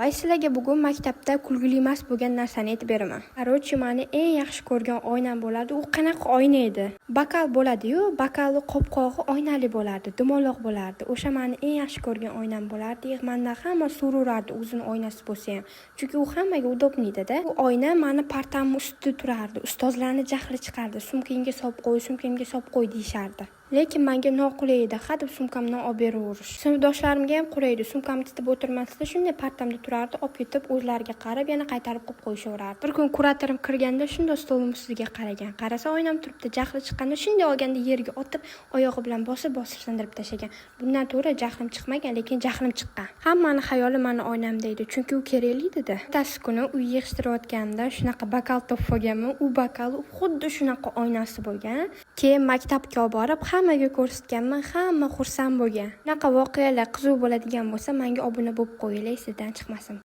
Voy sizlarga bugun maktabda kulgili emas bo'lgan narsani aytib beraman. Qarochi, meni eng yaxshi ko'rgan oynam bo'lardi. U qanaqa oyna edi? Bakal bo'ladi-yu, bakalning qopqog'i oynali bo'lardi, dumaloq bo'lardi. O'sha meni eng yaxshi ko'rgan oynam bo'lardi. Mendan hamma so'rardi o'zini oynasi bo'lsa ham. Chunki u hammaga udobniydi-da. Bu oyna meni partamning ustida turardi. Ustozlarning jahli chiqardi. Sumkangga solib qo'y, sumkangga solib qo'y deyishardi. Lekin menga noqulay edi. Hadeb sumkamdan olib beraverish. Sinfdoshlarimga ham qulay edi. Sumkamni titib o'tirmasdi, shunday partamda turardi, olib ketib o'zlariga qarab yana qaytarib qo'yib qo'yishaverardi. Bir kun kuratorim kirganda shunday stolning ustiga qaragan. Qarasa oynam turibdi. Jahli chiqqanda shunday olganda yerga otib, oyog'i bilan bosib sindirib tashlagan. Bundan to'g'ri jahlim chiqmagan, lekin jahlim chiqqan. Hammaning xayoli meni oynamda edi, chunki u kerakli-edi-da. Ertasi kuni uy yig'ishtirayotganimda shunaqa bakal topib olganman. U bakal xuddi shunaqa oynasi bo'lgan. Keyin maktabga olib borib hammaga ko'rsatganman, hamma xursand bo'lgan. Bunaqa voqealar qiziq bo'ladigan bo'lsa, menga obuna bo'lib qo'yinglar, sizdan chiqmasin.